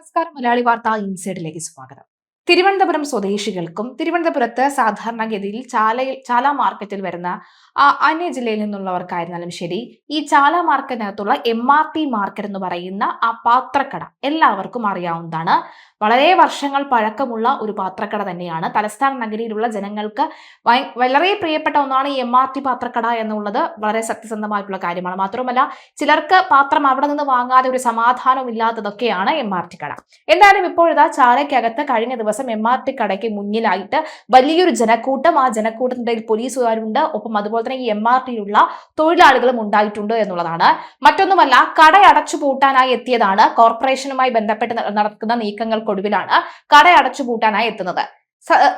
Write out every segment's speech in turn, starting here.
നമസ്കാരം. മലയാളി വാർത്ത ഇൻസൈഡിലേക്ക് സ്വാഗതം. തിരുവനന്തപുരം സ്വദേശികൾക്കും തിരുവനന്തപുരത്ത് സാധാരണഗതിയിൽ ചാല മാർക്കറ്റിൽ വരുന്ന അന്യ ജില്ലയിൽ നിന്നുള്ളവർക്കായിരുന്നാലും ശരി, ഈ ചാല മാർക്കറ്റിനകത്തുള്ള MRT മാർക്കറ്റ് എന്ന് പറയുന്ന ആ പാത്രക്കട എല്ലാവർക്കും അറിയാവുന്നതാണ്. വളരെ വർഷങ്ങൾ പഴക്കമുള്ള ഒരു പാത്രക്കട തന്നെയാണ്. തലസ്ഥാന നഗരിയിലുള്ള ജനങ്ങൾക്ക് വളരെ പ്രിയപ്പെട്ട ഒന്നാണ് ഈ MRT പാത്രക്കട എന്നുള്ളത് വളരെ സത്യസന്ധമായിട്ടുള്ള കാര്യമാണ്. മാത്രമല്ല, ചിലർക്ക് പാത്രം അവിടെ നിന്ന് വാങ്ങാതെ ഒരു സമാധാനം ഇല്ലാത്തതൊക്കെയാണ് MRT കട. എന്തായാലും ഇപ്പോഴിതാ ചാലയ്ക്കകത്ത് കഴിഞ്ഞ ദിവസം MRT കടയ്ക്ക് മുന്നിലായിട്ട് വലിയൊരു ജനക്കൂട്ടം. ആ ജനക്കൂട്ടത്തിന്റെ പോലീസുകാരുണ്ട്, ഒപ്പം അതുപോലെ തന്നെ ഈ MRTയിലുള്ള തൊഴിലാളികളും ഉണ്ടായിട്ടുണ്ട് എന്നുള്ളതാണ്. മറ്റൊന്നുമല്ല, കട അടച്ചു പൂട്ടാനായി എത്തിയതാണ്. കോർപ്പറേഷനുമായി ബന്ധപ്പെട്ട് നടക്കുന്ന നീക്കങ്ങൾക്കൊടുവിലാണ് കട അടച്ചു പൂട്ടാനായി എത്തുന്നത്.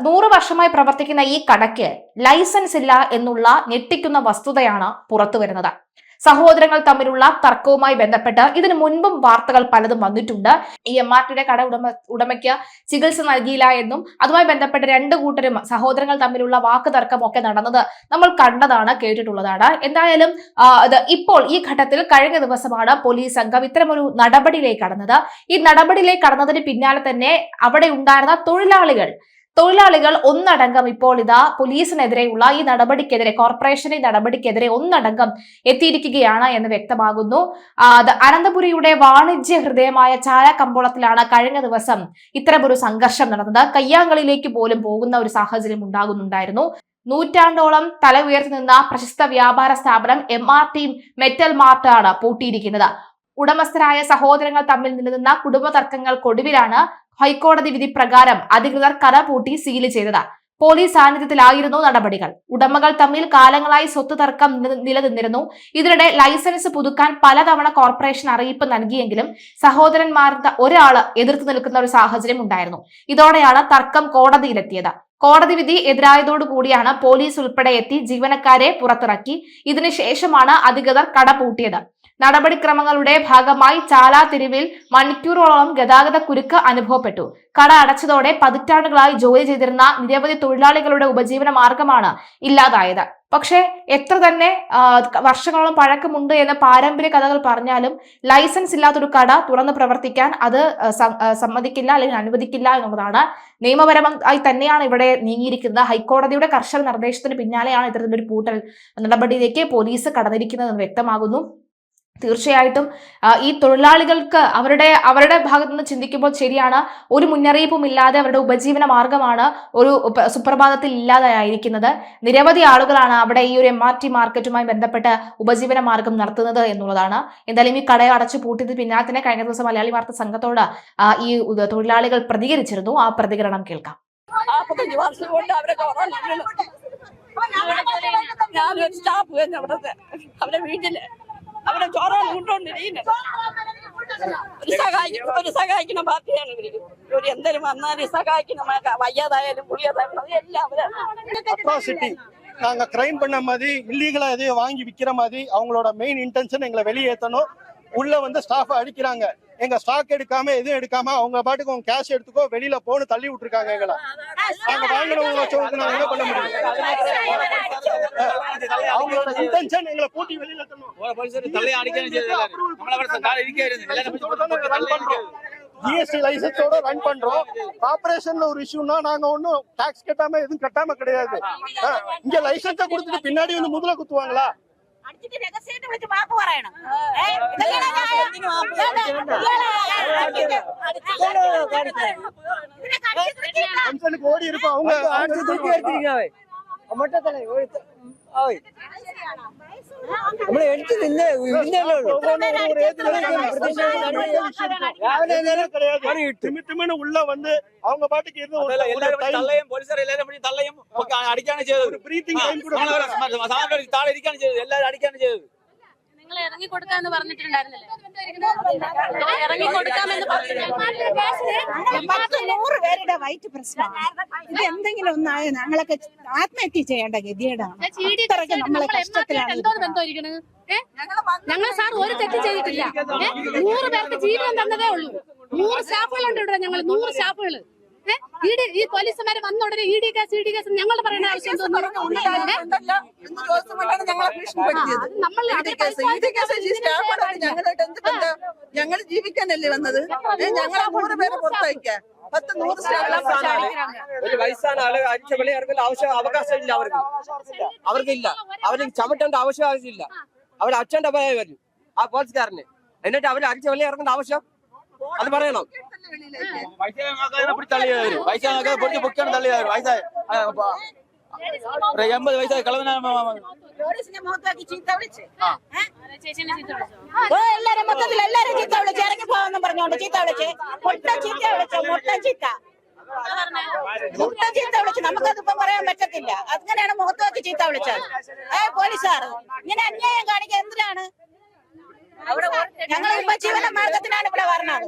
100 വർഷമായി പ്രവർത്തിക്കുന്ന ഈ കടയ്ക്ക് ലൈസൻസ് ഇല്ല എന്നുള്ള ഞെട്ടിക്കുന്ന വസ്തുതയാണ് പുറത്തു വരുന്നത്. സഹോദരങ്ങൾ തമ്മിലുള്ള തർക്കവുമായി ബന്ധപ്പെട്ട് ഇതിനു മുൻപും വാർത്തകൾ പലതും വന്നിട്ടുണ്ട്. ഈ MRTയുടെ കട ഉടമയ്ക്ക് ചികിത്സ നൽകിയില്ല എന്നും അതുമായി ബന്ധപ്പെട്ട് രണ്ടു കൂട്ടരും സഹോദരങ്ങൾ തമ്മിലുള്ള വാക്ക് തർക്കമൊക്കെ നടന്നത് നമ്മൾ കണ്ടതാണ്, കേട്ടിട്ടുള്ളതാണ്. എന്തായാലും ഇപ്പോൾ ഈ ഘട്ടത്തിൽ കഴിഞ്ഞ ദിവസമാണ് പോലീസ് സംഘം ഇത്തരമൊരു നടപടിയിലേക്ക് കടന്നത്. ഈ നടപടിയിലേക്ക് കടന്നതിന് പിന്നാലെ തന്നെ അവിടെ ഉണ്ടായിരുന്ന തൊഴിലാളികൾ ഒന്നടങ്കം ഇപ്പോൾ ഇതാ പോലീസിനെതിരെയുള്ള ഈ നടപടിക്കെതിരെ, കോർപ്പറേഷന്റെ നടപടിക്കെതിരെ ഒന്നടങ്കം എത്തിയിരിക്കുകയാണ് എന്ന് വ്യക്തമാകുന്നു. അനന്തപുരിയുടെ വാണിജ്യ ഹൃദയമായ ചാല കമ്പോളത്തിലാണ് കഴിഞ്ഞ ദിവസം ഇത്തരമൊരു സംഘർഷം നടന്നത്. കയ്യാങ്കളിയിലേക്ക് പോലും പോകുന്ന ഒരു സാഹചര്യം ഉണ്ടാകുന്നുണ്ടായിരുന്നു. നൂറ്റാണ്ടോളം തല ഉയർത്തി നിന്ന പ്രശസ്ത വ്യാപാര സ്ഥാപനം MRT മെറ്റൽ മാർട്ട് ആണ് പൂട്ടിയിരിക്കുന്നത്. ഉടമസ്ഥരായ സഹോദരങ്ങൾ തമ്മിൽ നിലനിന്ന കുടുംബ തർക്കങ്ങൾക്കൊടുവിലാണ് ഹൈക്കോടതി വിധി പ്രകാരം അധികൃതർ കട പൂട്ടി സീൽ ചെയ്തത്. പോലീസ് സാന്നിധ്യത്തിലായിരുന്നു നടപടികൾ. ഉടമകൾ തമ്മിൽ കാലങ്ങളായി സ്വത്ത് തർക്കം നിലനിന്നിരുന്നു. ഇതിനിടെ ലൈസൻസ് പുതുക്കാൻ പലതവണ കോർപ്പറേഷൻ അറിയിപ്പ് നൽകിയെങ്കിലും സഹോദരന്മാരുടെ ഒരാള് എതിർത്ത് നിൽക്കുന്ന ഒരു സാഹചര്യം ഉണ്ടായിരുന്നു. ഇതോടെയാണ് തർക്കം കോടതിയിലെത്തിയത്. കോടതി വിധി എതിരായതോടുകൂടിയാണ് പോലീസ് ഉൾപ്പെടെ എത്തി ജീവനക്കാരെ പുറത്തിറക്കി. ഇതിനുശേഷമാണ് അധികൃതർ കട പൂട്ടിയത്. നടപടിക്രമങ്ങളുടെ ഭാഗമായി ചാല തെരുവിൽ മണിക്കൂറോളം ഗതാഗത കുരുക്ക് അനുഭവപ്പെട്ടു. കട അടച്ചതോടെ പതിറ്റാണ്ടുകളായി ജോലി ചെയ്തിരുന്ന നിരവധി തൊഴിലാളികളുടെ ഉപജീവന മാർഗമാണ് ഇല്ലാതായത്. പക്ഷേ എത്ര തന്നെ വർഷങ്ങളോളം പഴക്കമുണ്ട് എന്ന് പാരമ്പര്യ കഥകൾ പറഞ്ഞാലും ലൈസൻസ് ഇല്ലാത്തൊരു കട തുറന്ന് പ്രവർത്തിക്കാൻ അത് സമ്മതിക്കില്ല അല്ലെങ്കിൽ അനുവദിക്കില്ല എന്നുള്ളതാണ്. നിയമപരമായി തന്നെയാണ് ഇവിടെ നീങ്ങിയിരിക്കുന്നത്. ഹൈക്കോടതിയുടെ കർശന നിർദ്ദേശത്തിന് പിന്നാലെയാണ് ഇത്തരത്തിലൊരു പൂട്ടൽ നടപടിയിലേക്ക് പോലീസ് കടന്നിരിക്കുന്നതെന്ന് വ്യക്തമാകുന്നു. തീർച്ചയായിട്ടും ഈ തൊഴിലാളികൾക്ക് അവരുടെ ഭാഗത്ത് നിന്ന് ചിന്തിക്കുമ്പോൾ ശരിയാണ്, ഒരു മുന്നറിയിപ്പും ഇല്ലാതെ അവരുടെ ഉപജീവന മാർഗമാണ് ഒരു സുപ്രഭാതത്തിൽ ഇല്ലാതായിരിക്കുന്നത്. നിരവധി ആളുകളാണ് അവിടെ ഈ ഒരു MRT മാർക്കറ്റുമായി ബന്ധപ്പെട്ട് ഉപജീവന മാർഗം നടത്തുന്നത് എന്നുള്ളതാണ്. എന്തായാലും ഈ കട അടച്ചു പൂട്ടിയതിന് പിന്നാലെ തന്നെ കഴിഞ്ഞ ദിവസം മലയാളി വാർത്ത സംഘത്തോട് ഈ തൊഴിലാളികൾ പ്രതികരിച്ചിരുന്നു. ആ പ്രതികരണം കേൾക്കാം. അവരെ ചോറാണ് കൊണ്ടുകൊണ്ടിരിക്കുന്നത്. ഒരു സഹായിക്കുന്ന പാർട്ടിയാണ് ഇവര്. ഒരു എന്തെങ്കിലും വന്നാലും സഹായിക്കുന്ന, വയ്യാതായാലും പുളിയതായാലും எல்லாம் நாங்க கிரைம் பண்ண மாதிரி இல்லீகலா எதையும் வாங்கி விக்கிற மாதிரி அவங்களோட மெயின் இன்டென்ஷன் எங்களை வெளியேற்றணும். உள்ள வந்து ஸ்டாஃபை அடிக்கிறாங்க. எங்க ஸ்டாக் எடுக்காம எதுவும் எடுக்காம அவங்க பாட்டுக்கு உங்க கேஷ் எடுத்துக்கோ வெளியில போன்னு தள்ளி விட்டுருக்காங்க. எங்களை நாங்க வாங்கினவங்க வச்சவங்க நாங்க என்ன பண்ண முடியும்? அவங்களோட இன்டென்ஷன் எங்களை பூட்டி வெளியில GST லைசன்ஸோட ரன் பண்றோம். கார்பரேஷன்ல ஒரு இஷ்யூனா நாங்க ஒன்னும் டாக்ஸ் கட்டாம எதுவும் கட்டாம கிடையாது. இங்க லைசன்ஸை கொடுத்துட்டு பின்னாடி வந்து முதல்ல குத்துவாங்களா? ஓடி இருப்போம் அவங்க உள்ள வந்து அவங்க பாட்டுக்கு അടിക്കാണ് ചെയ്തത്. നിങ്ങൾ ഇറങ്ങി കൊടുക്കാന്ന് പറഞ്ഞിട്ടുണ്ടായിരുന്നില്ലേ? ഇറങ്ങി കൊടുക്കാമെന്ന് 100 പേരുടെ വൈറ്റ് പ്രശ്നമാണ്. ഇത് എന്തെങ്കിലും ഒന്നായ ഞങ്ങളൊക്കെ ആത്മഹത്യ ചെയ്യേണ്ട ഗതികേടാണ്. നമ്മളെ കഷ്ടത്തിലാണ്. ഞങ്ങൾ സാർ ഒരു തെറ്റ് ചെയ്തിട്ടില്ല. 100 പേർക്ക് ജീവിതം തന്നതേ ഉള്ളൂ. 100 സ്റ്റാഫുകളുണ്ട് ഇവിടെ. ഞങ്ങൾ 100 സ്റ്റാഫുകൾ ഈ പോലീസുമാര് വന്ന ഉടനെ ഇ ഡി കേസ് ഞങ്ങൾ പറയുന്ന ആവശ്യം ഞങ്ങളെ ഭീഷണിപ്പെടുത്തിയത് നമ്മൾ ഞങ്ങൾ ജീവിക്കാനല്ലേ വന്നത് ഞങ്ങളെ 100 പേരെ പുറത്തയക്കാൻ 10-100 ഒരു വയസ്സാണ് ആള് അടിച്ച വെളിയിറങ്ങേണ്ട അവകാശമില്ല അവർക്കില്ല അവര് ചവിട്ടേണ്ട ആവശ്യമില്ല അവർ അച്ഛന്റെ ഭയം വരും ആ പോലീസുകാരന് എന്നിട്ട് അവര് അടിച്ച വെളിയിറങ്ങേണ്ട ആവശ്യം അത് പറയണം വയസ്സാകാതെ പൊടിച്ച് പൊക്കിയാണ് തള്ളിയവർ വയസ്സായ 80 വയസ്സായ കളവനാ എല്ലാരും മൊത്തത്തിൽ എല്ലാരും ചീത്ത വിളിച്ച് ഇറങ്ങി പോവാന്ന് പറഞ്ഞോണ്ട് ചീത്ത വിളിച്ച് മുട്ട ചീത്ത വിളിച്ച് നമുക്കതിപ്പം പറയാൻ പറ്റത്തില്ല. അങ്ങനെയാണ് മുഖത്ത് നോക്കി ചീത്ത വിളിച്ചത്. പോലീസുകാർ ഇങ്ങനെ അന്യായം കാണിക്കാൻ എന്തിനാണ്? ഞങ്ങളിപ്പോ ജീവന മാർഗത്തിനാണ് ഇവിടെ പറഞ്ഞത്.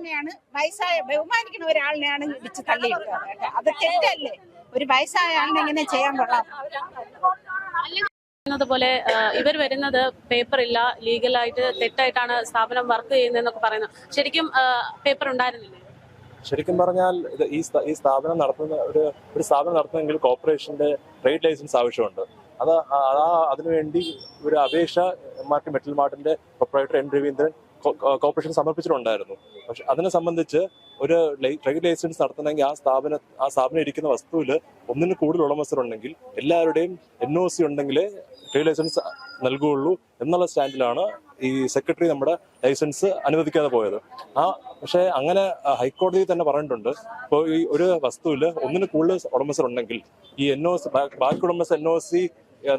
വയസ്സായ ബഹുമാനിക്കുന്ന ഒരാളിനെയാണ് ഇടിച്ച് തള്ളിയിട്ടത്. അത് തെറ്റല്ലേ? ഒരു വയസ്സായ ആളിനെ ഇങ്ങനെ ചെയ്യാൻ കൊള്ളാം. പോലെ ഇവർ വരുന്നത് പേപ്പർ ഇല്ല, ലീഗലായിട്ട് തെറ്റായിട്ടാണ് സ്ഥാപനം വർക്ക് ചെയ്യുന്നതെന്നൊക്കെ പറയുന്നത്. ശരിക്കും പേപ്പർ ഉണ്ടായിരുന്നില്ലേ? ശരിക്കും പറഞ്ഞാൽ ഈ സ്ഥാപനം നടത്തുന്ന ഒരു സ്ഥാപനം നടത്തുന്നെങ്കിൽ കോർപ്പറേഷന്റെ ട്രേഡ് ലൈസൻസ് ആവശ്യമുണ്ട്. അതിനുവേണ്ടി ഒരു അപേക്ഷ മെറ്റൽ മാർട്ടിന്റെ പ്രൊപ്പറേറ്റർ എൻ രവീന്ദ്രൻ കോർപ്പറേഷൻ സമർപ്പിച്ചിട്ടുണ്ടായിരുന്നു. പക്ഷെ അതിനെ സംബന്ധിച്ച് ഒരു ട്രേഡ് ലൈസൻസ് നടത്തണമെങ്കിൽ ആ സ്ഥാപനം ഇരിക്കുന്ന വസ്തുവിൽ ഒന്നിന് കൂടുതൽ ഉടമസ്ഥരുണ്ടെങ്കിൽ എല്ലാവരുടെയും NOC ഉണ്ടെങ്കിലേ ട്രേഡ് ലൈസൻസ് നൽകുകയുള്ളൂ എന്നുള്ള സ്റ്റാൻഡിലാണ് ഈ സെക്രട്ടറി നമ്മുടെ ലൈസൻസ് അനുവദിക്കാതെ പോയത്. പക്ഷെ അങ്ങനെ ഹൈക്കോടതി തന്നെ പറഞ്ഞിട്ടുണ്ട്. ഇപ്പോൾ ഈ ഒരു വസ്തുവിൽ ഒന്നിന് കൂടുതൽ ഉടമസ്ഥരുണ്ടെങ്കിൽ ഈ NOC ബാക്കി ഉടമസ്ഥ NOC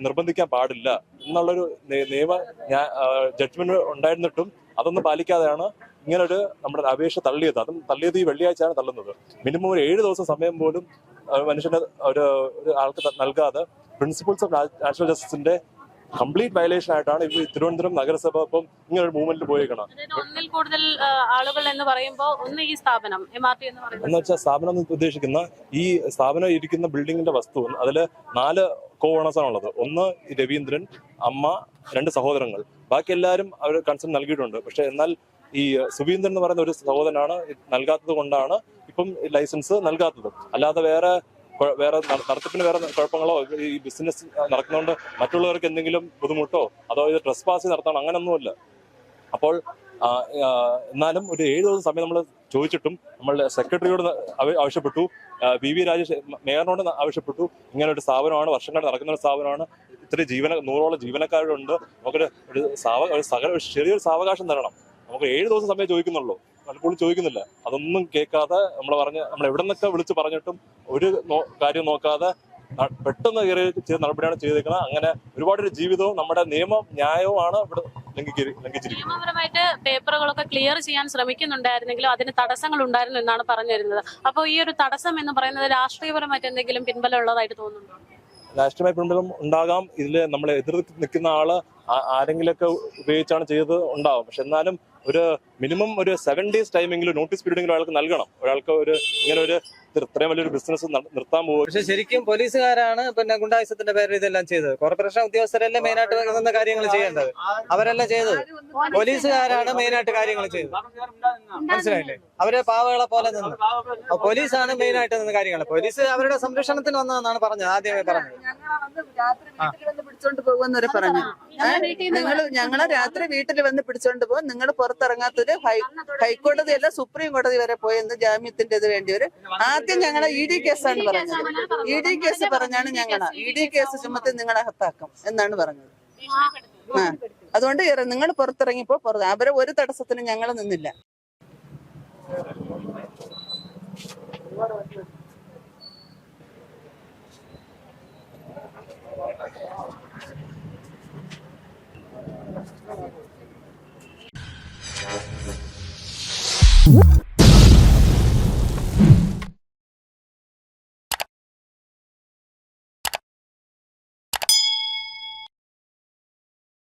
നിർബന്ധിക്കാൻ പാടില്ല എന്നുള്ളൊരു നിയമ ജഡ്ജ്മെന്റ് ഉണ്ടായിരുന്നിട്ടും അതൊന്നും പാലിക്കാതെയാണ് ഇങ്ങനൊരു നമ്മുടെ അപേക്ഷ തള്ളിയത്. അതും തള്ളിയത് ഈ വെള്ളിയാഴ്ചയാണ് തള്ളുന്നത്. മിനിമം ഒരു 7 ദിവസം സമയം പോലും മനുഷ്യന് ഒരു ആൾക്ക് നൽകാതെ പ്രിൻസിപ്പിൾസ് ഓഫ് നാച്ചുറൽ ജസ്റ്റിസിന്റെ കംപ്ലീറ്റ് വയലേഷൻ ആയിട്ടാണ് ഇപ്പൊ തിരുവനന്തപുരം നഗരസഭ ഇപ്പം ഇങ്ങനെ ഒരു മൂവ്മെന്റിൽ പോയേക്കണം. ഒന്നിൽ കൂടുതൽ ആളുകൾ എന്ന് പറയുമ്പോൾ ഒന്ന് ഈ സ്ഥാപനം MRT എന്ന് വെച്ചാൽ സ്ഥാപനം ഉദ്ദേശിക്കുന്ന ഈ സ്ഥാപനം ഇരിക്കുന്ന ബിൽഡിങ്ങിന്റെ വസ്തു അതില് 4 ഓണേഴ്സാണുള്ളത്. ഒന്ന് രവീന്ദ്രൻ, അമ്മ, 2 സഹോദരങ്ങൾ. ബാക്കി എല്ലാവരും അവർ കൺസേൺ നൽകിയിട്ടുണ്ട്. പക്ഷെ എന്നാൽ ഈ സുവീന്ദ്രൻ എന്ന് പറയുന്ന ഒരു സഹോദരനാണ് നൽകാത്തത് കൊണ്ടാണ് ഇപ്പം ലൈസൻസ് നൽകാത്തത്. അല്ലാതെ വേറെ നടത്തിപ്പിന് വേറെ കുഴപ്പങ്ങളോ ഈ ബിസിനസ് നടക്കുന്നതുകൊണ്ട് മറ്റുള്ളവർക്ക് എന്തെങ്കിലും ബുദ്ധിമുട്ടോ അതോ ഇത് ട്രസ്പാസ് നടത്തണം അങ്ങനൊന്നുമില്ല. അപ്പോൾ എന്നാലും ഒരു 7 ദിവസം സമയം നമ്മൾ ചോദിച്ചിട്ടും നമ്മൾ സെക്രട്ടറിയോട് ആവശ്യപ്പെട്ടു, VV രാജേഷ് മേയറിനോട് ആവശ്യപ്പെട്ടു. ഇങ്ങനെ ഒരു സ്ഥാപനമാണ്, വർഷങ്ങൾ നടക്കുന്ന ഒരു സ്ഥാപനമാണ്, ഇത്ര 100ഓളം ജീവനക്കാരുണ്ട്, നമുക്കൊരു ചെറിയൊരു സാവകാശം തരണം. നമുക്ക് 7 ദിവസം സമയം ചോദിക്കുന്നുള്ളൂ, പലപ്പോഴും ചോദിക്കുന്നില്ല. അതൊന്നും കേൾക്കാതെ നമ്മൾ എവിടെ നിന്നൊക്കെ വിളിച്ച് പറഞ്ഞിട്ടും ഒരു കാര്യം നോക്കാതെ പെട്ടെന്ന് കയറി ചെയ്ത നടപടിയാണ് ചെയ്തേക്കുന്നത്. അങ്ങനെ ഒരുപാട് ജീവിതവും നമ്മുടെ ന്യായവുമാണ് ഇവിടെ ലംഘിച്ചിരിക്കുന്നത്. നിയമപരമായിട്ട് പേപ്പറുകളൊക്കെ ക്ലിയർ ചെയ്യാൻ ശ്രമിക്കുന്നുണ്ടായിരുന്നെങ്കിലും അതിന് തടസ്സങ്ങൾ ഉണ്ടായിരുന്നു എന്നാണ് പറഞ്ഞു വരുന്നത്. അപ്പോൾ ഈ ഒരു തടസ്സം എന്ന് പറയുന്നത് രാഷ്ട്രീയപരമായിട്ട് എന്തെങ്കിലും പിൻബലം ഉള്ളതായിട്ട് തോന്നുന്നുണ്ടോ? രാഷ്ട്രീയ പിൻബലം ഉണ്ടാകാം. ഇതിൽ നമ്മളെ എതിർ നിൽക്കുന്ന ആള് ആരെങ്കിലൊക്കെ ഉപയോഗിച്ചാണ് ചെയ്തത് ഉണ്ടാവും. പക്ഷെ എന്നാലും ഒരു മിനിമം ഒരു 7 days ടൈമെങ്കിലും നോട്ടീസ് പീരീഡെങ്കിലും ഒരാൾക്ക് നൽകണം. ഒരാൾക്ക് ഇങ്ങനെ ഒരു ഇത്രയും വലിയൊരു ബിസിനസ് നിർത്താൻ പോകും. പക്ഷെ ശരിക്കും പോലീസുകാരാണ് ഗുണ്ടായുസത്തിന്റെ പേരിൽ ഇതെല്ലാം ചെയ്തത്. കോർപ്പറേഷൻ ഉദ്യോഗസ്ഥരല്ലേ മെയിനായിട്ട് വരുന്ന കാര്യങ്ങൾ ചെയ്യേണ്ടത്, അവരല്ല ചെയ്തത്. പോലീസുകാരാണ് മെയിനായിട്ട് കാര്യങ്ങൾ ചെയ്തത്. മനസ്സിലായില്ലേ? അവര് പാവകളെ പോലെ നിന്ന് പോലീസാണ് മെയിനായിട്ട് നിന്ന് കാര്യങ്ങൾ. പോലീസ് അവരുടെ സംരക്ഷണത്തിന് വന്നതെന്നാണ് പറഞ്ഞത്, ആദ്യമേ പറഞ്ഞത്. പിടിച്ചോണ്ട് പോകുന്നവര് പറഞ്ഞു, ഞങ്ങള് രാത്രി വീട്ടിൽ വന്ന് പിടിച്ചോണ്ട് പോകും, നിങ്ങൾ പുറത്തിറങ്ങാത്തൊരു ഹൈക്കോടതിയല്ല സുപ്രീം കോടതി വരെ പോയെന്ന് ജാമ്യത്തിന്റെ വേണ്ടി ആദ്യം ഞങ്ങളെ ED കേസാണ് പറഞ്ഞത്. ED കേസ് പറഞ്ഞാണ് ED കേസ് ചുമത്തി നിങ്ങളെ അകത്താക്കും എന്നാണ് പറഞ്ഞത്. അതുകൊണ്ട് നിങ്ങൾ പുറത്തിറങ്ങിപ്പോ അവരെ ഒരു തടസ്സത്തിനും ഞങ്ങൾ നിന്നില്ല.